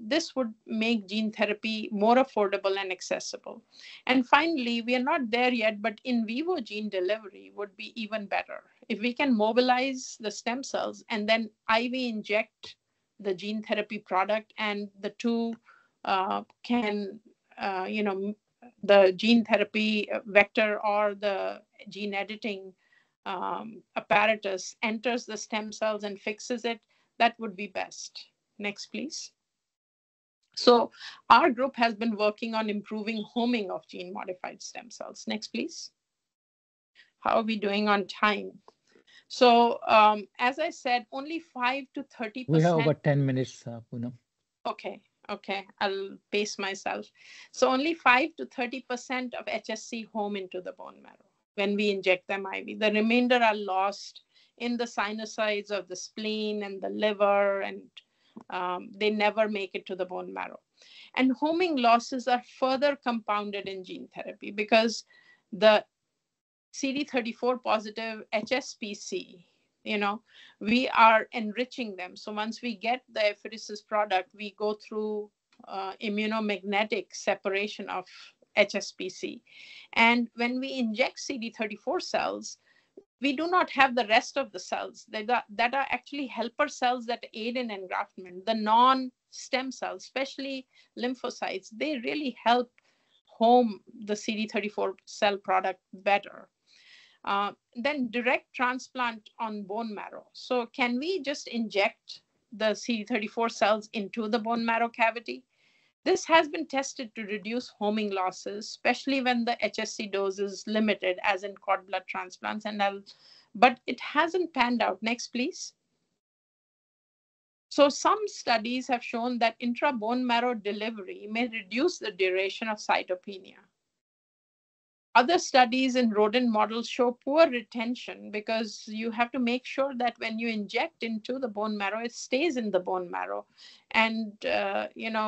A: This would make gene therapy more affordable and accessible. And finally, we are not there yet, but in vivo gene delivery would be even better. If we can mobilize the stem cells and then IV inject the gene therapy product, and the two the gene therapy vector or the gene editing apparatus enters the stem cells and fixes it, that would be best. Next, please. So our group has been working on improving homing of gene-modified stem cells. Next, please. How are we doing on time? So as I said, only 5 to 30%.
B: We have about 10 minutes, Punam.
A: Okay, I'll pace myself. So only 5 to 30% of HSC home into the bone marrow when we inject them IV. The remainder are lost in the sinusoids of the spleen and the liver, and they never make it to the bone marrow. And homing losses are further compounded in gene therapy because the CD34 positive HSPC, we are enriching them. So once we get the apheresis product, we go through immunomagnetic separation of HSPC. And when we inject CD34 cells, we do not have the rest of the cells that are actually helper cells that aid in engraftment. The non-stem cells, especially lymphocytes, they really help home the CD34 cell product better. Then direct transplant on bone marrow. So can we just inject the CD34 cells into the bone marrow cavity? This has been tested to reduce homing losses, especially when the HSC dose is limited, as in cord blood transplants. But it hasn't panned out. Next, please. So some studies have shown that intra-bone marrow delivery may reduce the duration of cytopenia. Other studies in rodent models show poor retention because you have to make sure that when you inject into the bone marrow, it stays in the bone marrow. And,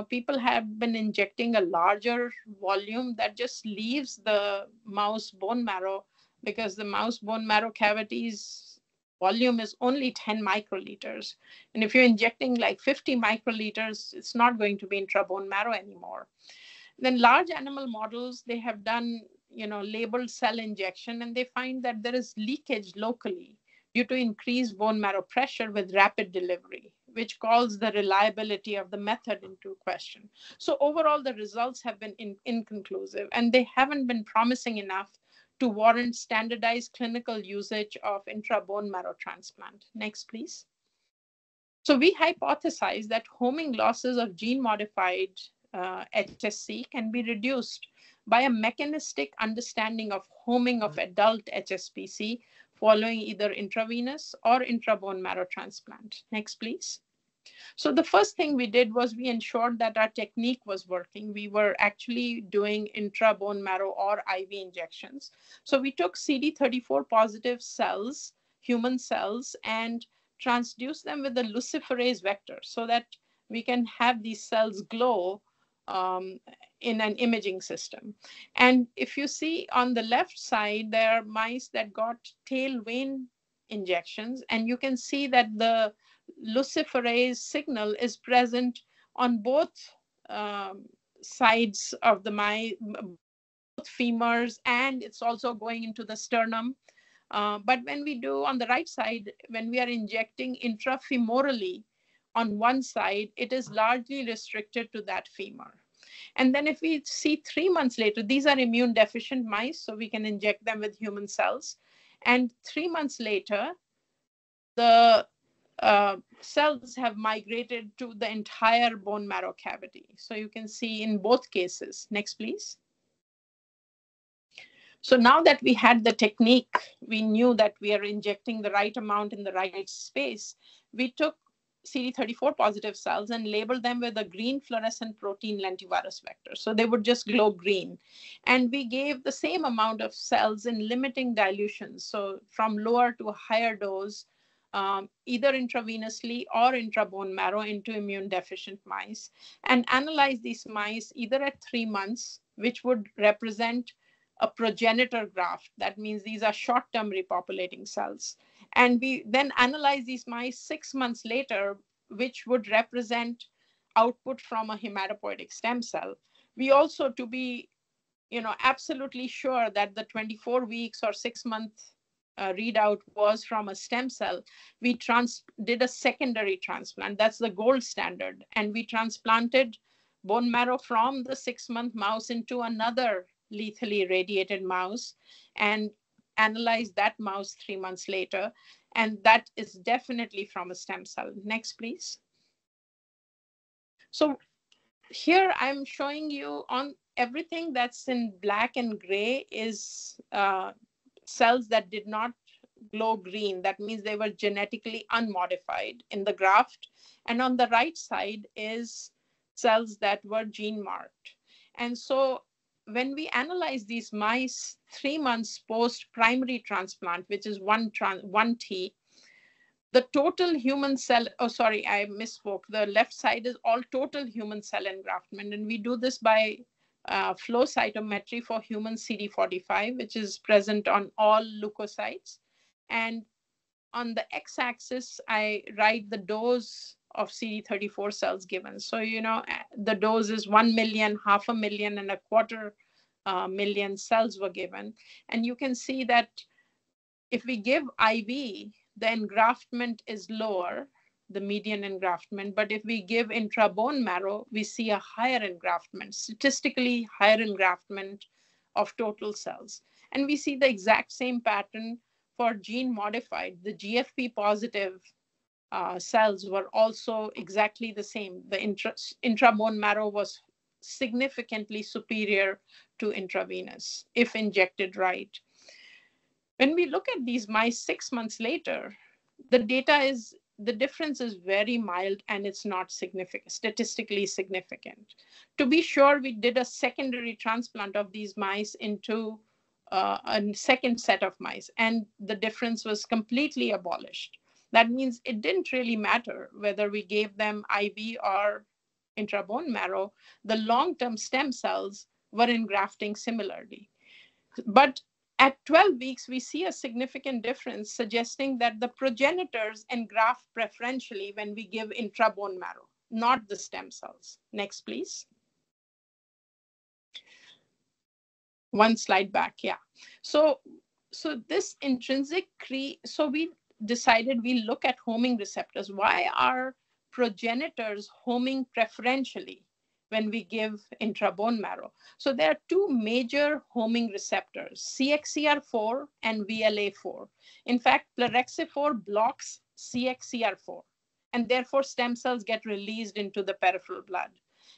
A: people have been injecting a larger volume that just leaves the mouse bone marrow because the mouse bone marrow cavity's volume is only 10 microliters. And if you're injecting like 50 microliters, it's not going to be intra-bone marrow anymore. Then large animal models, they have done labeled cell injection, and they find that there is leakage locally due to increased bone marrow pressure with rapid delivery, which calls the reliability of the method into question. So overall, the results have been inconclusive, and they haven't been promising enough to warrant standardized clinical usage of intra-bone marrow transplant. Next, please. So we hypothesize that homing losses of gene-modified HSC can be reduced by a mechanistic understanding of homing of adult HSPC following either intravenous or intra-bone marrow transplant. Next, please. So the first thing we did was we ensured that our technique was working. We were actually doing intra-bone marrow or IV injections. So we took CD34 positive cells, human cells, and transduced them with the luciferase vector so that we can have these cells glow in an imaging system. And if you see on the left side, there are mice that got tail vein injections, and you can see that the luciferase signal is present on both sides of the mice, both femurs, and it's also going into the sternum. But when we do on the right side, when we are injecting intrafemorally on one side, it is largely restricted to that femur. And then if we see 3 months later, these are immune deficient mice, so we can inject them with human cells. And 3 months later, the cells have migrated to the entire bone marrow cavity. So you can see in both cases. Next, please. So now that we had the technique, we knew that we are injecting the right amount in the right space. We took CD34 positive cells and labeled them with a green fluorescent protein lentivirus vector. So they would just glow green. And we gave the same amount of cells in limiting dilutions. So from lower to a higher dose, either intravenously or intra-bone marrow into immune deficient mice, and analyze these mice either at 3 months, which would represent a progenitor graft. That means these are short-term repopulating cells. And we then analyze these mice 6 months later, which would represent output from a hematopoietic stem cell. We also, to be absolutely sure that the 24 weeks or 6 month readout was from a stem cell, we did a secondary transplant. That's the gold standard. And we transplanted bone marrow from the 6-month mouse into another lethally irradiated mouse and analyzed that mouse 3 months later. And that is definitely from a stem cell. Next, please. So here I'm showing you on everything that's in black and gray is cells that did not glow green. That means they were genetically unmodified in the graft. And on the right side is cells that were gene marked. And so when we analyze these mice 3 months post primary transplant, which is 1T, the total human cell, oh, sorry, I misspoke. The left side is all total human cell engraftment. And we do this by flow cytometry for human CD45, which is present on all leukocytes. And on the x-axis, I write the dose of CD34 cells given. So, the dose is 1 million, 500,000, and 250,000 cells were given. And you can see that if we give IV, the engraftment is lower, the median engraftment. But if we give intra-bone marrow, we see a higher engraftment, statistically higher engraftment of total cells. And we see the exact same pattern for gene modified. The GFP positive cells were also exactly the same. The intra-bone marrow was significantly superior to intravenous if injected right. When we look at these mice 6 months later, the difference is very mild and it's not significant, statistically significant. To be sure, we did a secondary transplant of these mice into a second set of mice, and the difference was completely abolished. That means it didn't really matter whether we gave them IV or intra-bone marrow. The long-term stem cells were engrafting similarly. But at 12 weeks, we see a significant difference, suggesting that the progenitors engraft preferentially when we give intra-bone marrow, not the stem cells. Next, please. One slide back, yeah. So this intrinsic so we decided we look at homing receptors. Why are progenitors homing preferentially when we give intra-bone marrow? So there are two major homing receptors, CXCR4 and VLA4. In fact, plerixafor blocks CXCR4, and therefore stem cells get released into the peripheral blood.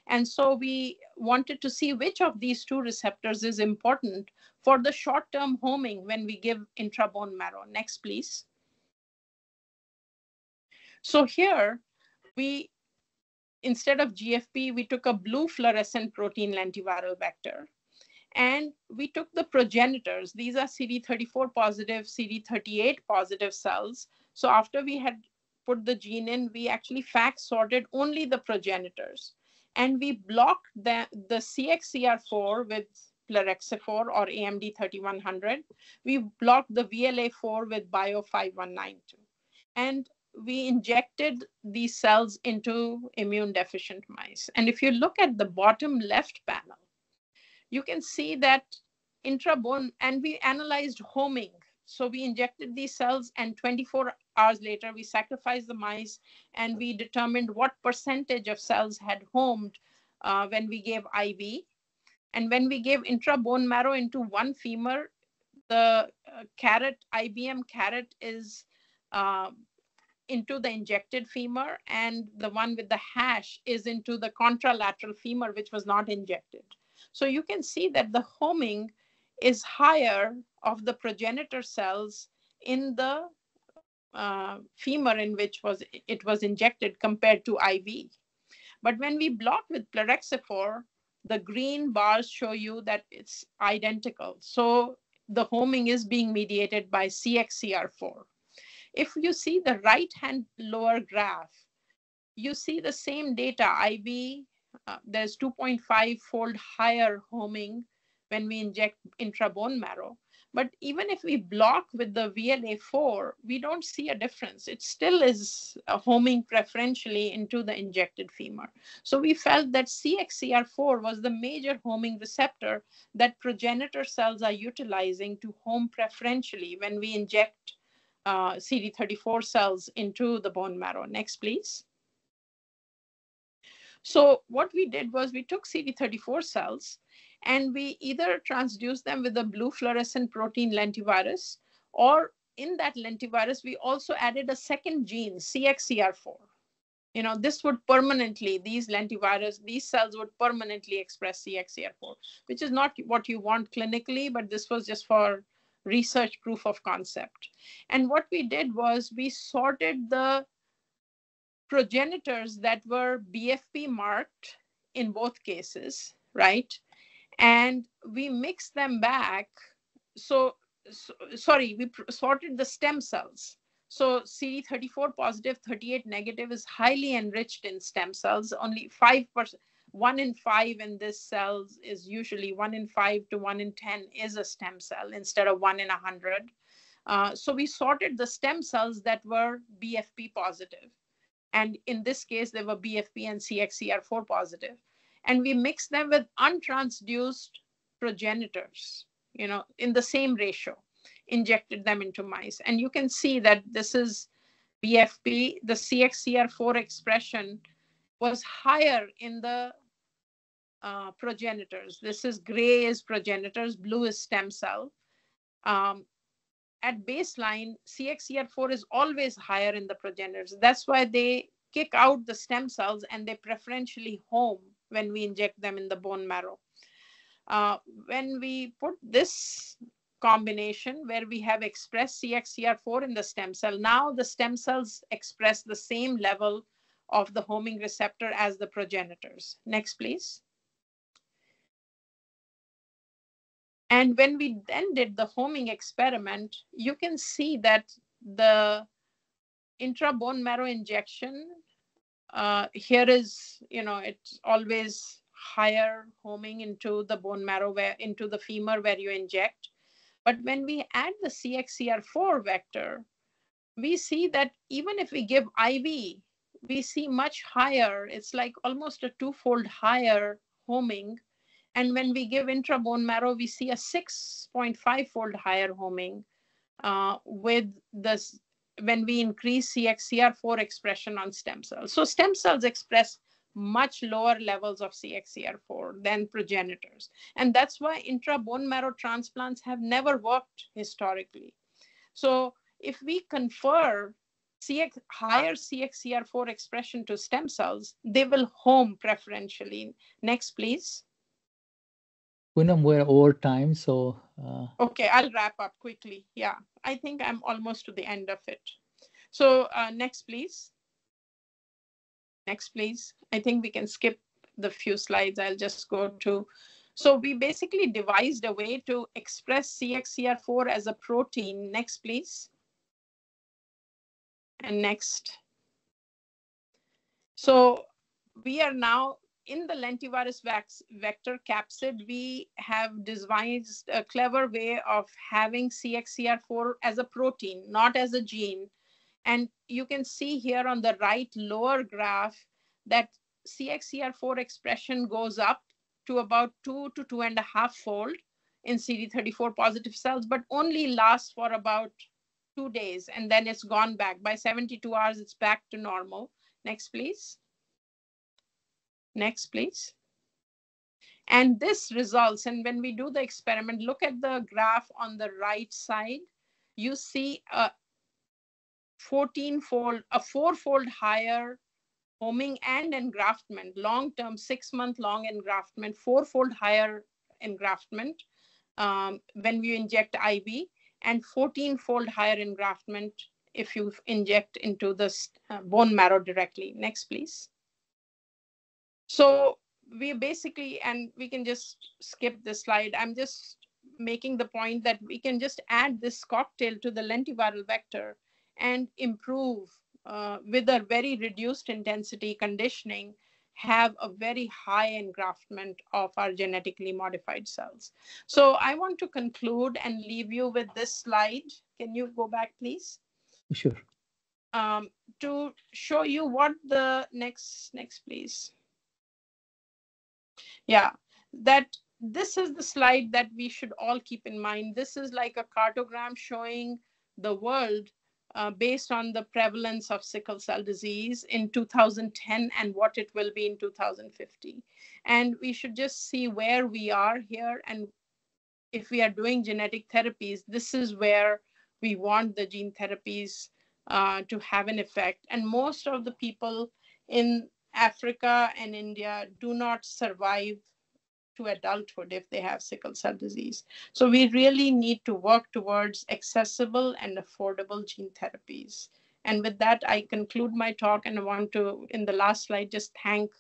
A: And so we wanted to see which of these two receptors is important for the short-term homing when we give intra-bone marrow. Next, please. So here, instead of GFP, we took a blue fluorescent protein lentiviral vector. And we took the progenitors. These are CD34 positive, CD38 positive cells. So after we had put the gene in, we actually FACS sorted only the progenitors. And we blocked the CXCR4 with plerixafor or AMD 3100. We blocked the VLA4 with Bio 5192. And we injected these cells into immune deficient mice. And if you look at the bottom left panel, you can see that intra-bone, and we analyzed homing. So we injected these cells, and 24 hours later, we sacrificed the mice, and we determined what percentage of cells had homed when we gave IV. And when we gave intra-bone marrow into one femur, the IBM caret is into the injected femur, and the one with the hash is into the contralateral femur, which was not injected. So you can see that the homing is higher of the progenitor cells in the femur in which it was injected compared to IV. But when we block with plerixafor, the green bars show you that it's identical. So the homing is being mediated by CXCR4. If you see the right-hand lower graph, you see the same data. IV, there's 2.5-fold higher homing when we inject intra-bone marrow. But even if we block with the VLA4, we don't see a difference. It still is homing preferentially into the injected femur. So we felt that CXCR4 was the major homing receptor that progenitor cells are utilizing to home preferentially when we inject CD34 cells into the bone marrow. Next, please. So what we did was we took CD34 cells and we either transduced them with a blue fluorescent protein lentivirus, or in that lentivirus, we also added a second gene, CXCR4. This would permanently, these cells would permanently express CXCR4, which is not what you want clinically, but this was just for research proof of concept. And what we did was we sorted the progenitors that were BFP marked in both cases, right? And we mixed them back. Sorry, we sorted the stem cells. So CD34 positive, 38 negative is highly enriched in stem cells. Only 5%, 1 in 5 in this cells is usually 1 in 5 to 1 in 10 is a stem cell instead of 1 in 100. So we sorted the stem cells that were BFP positive. And in this case, they were BFP and CXCR4 positive. And we mixed them with untransduced progenitors, in the same ratio, injected them into mice. And you can see that this is BFP. The CXCR4 expression was higher in the progenitors. This is gray is progenitors, blue is stem cell. At baseline, CXCR4 is always higher in the progenitors. That's why they kick out the stem cells and they preferentially home when we inject them in the bone marrow. When we put this combination where we have expressed CXCR4 in the stem cell, now the stem cells express the same level of the homing receptor as the progenitors. Next, please. And when we then did the homing experiment, you can see that the intra-bone marrow injection, here is, it's always higher homing into the bone marrow, into the femur where you inject. But when we add the CXCR4 vector, we see that even if we give IV, we see much higher. It's like almost a 2-fold higher homing. And when we give intra-bone marrow, we see a 6.5-fold higher homing with this when we increase CXCR4 expression on stem cells. So stem cells express much lower levels of CXCR4 than progenitors. And that's why intra-bone marrow transplants have never worked historically. So if we confer higher CXCR4 expression to stem cells, they will home preferentially. Next, please.
B: Punam, we're over time, so.
A: Okay, I'll wrap up quickly. Yeah, I think I'm almost to the end of it. So next, please. Next, please. I think we can skip the few slides. I'll just go to. So we basically devised a way to express CXCR4 as a protein. Next, please. And next. So we are now in the lentivirus vector capsid. We have devised a clever way of having CXCR4 as a protein, not as a gene. And you can see here on the right lower graph that CXCR4 expression goes up to about 2 to 2.5-fold in CD34 positive cells, but only lasts for about 2 days, and then it's gone back. By 72 hours, it's back to normal. Next, please. Next, please. And this results, and when we do the experiment, look at the graph on the right side, you see a 4-fold higher homing and engraftment, long-term 6-month long engraftment, 4-fold higher engraftment when you inject IV, and 14-fold higher engraftment if you inject into the bone marrow directly. Next, please. So we basically, and we can just skip this slide. I'm just making the point that we can just add this cocktail to the lentiviral vector and improve with a very reduced intensity conditioning, have a very high engraftment of our genetically modified cells. So I want to conclude and leave you with this slide. Can you go back, please?
B: Sure.
A: To show you what the next, please. Yeah, that this is the slide that we should all keep in mind. This is like a cartogram showing the world based on the prevalence of sickle cell disease in 2010 and what it will be in 2050. And we should just see where we are here. And if we are doing genetic therapies, this is where we want the gene therapies to have an effect. And most of the people in Africa and India do not survive to adulthood if they have sickle cell disease. So we really need to work towards accessible and affordable gene therapies. And with that, I conclude my talk, and I want to, in the last slide, just thank,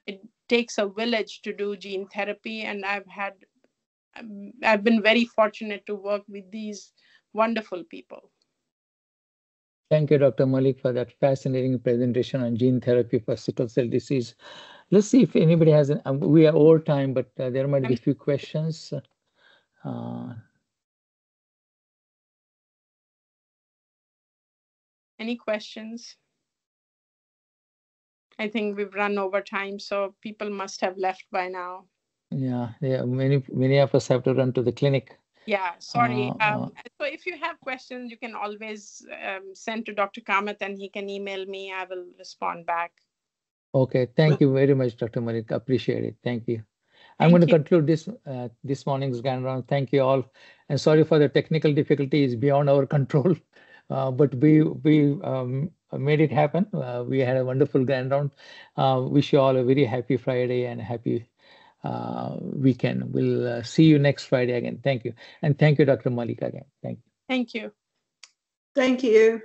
A: it takes a village to do gene therapy. And I've been very fortunate to work with these wonderful people.
B: Thank you, Dr. Malik, for that fascinating presentation on gene therapy for sickle cell disease. Let's see if anybody has, we are over time, but there might be a few questions.
A: Any questions? I think we've run over time, so people must have left by now.
B: Yeah, many of us have to run to the clinic.
A: Yeah, sorry. So if you have questions, you can always send to Dr. Kamath and he can email me. I will respond back.
B: Okay, thank you very much, Dr. Malik. Appreciate it. Thank you. I'm going to conclude this morning's grand round. Thank you all, and sorry for the technical difficulties beyond our control, but we made it happen. We had a wonderful grand round. Wish you all a very happy Friday and happy weekend. We'll see you next Friday again. Thank you, and thank you, Dr. Malik, again. Thank you.
A: Thank you.
G: Thank you.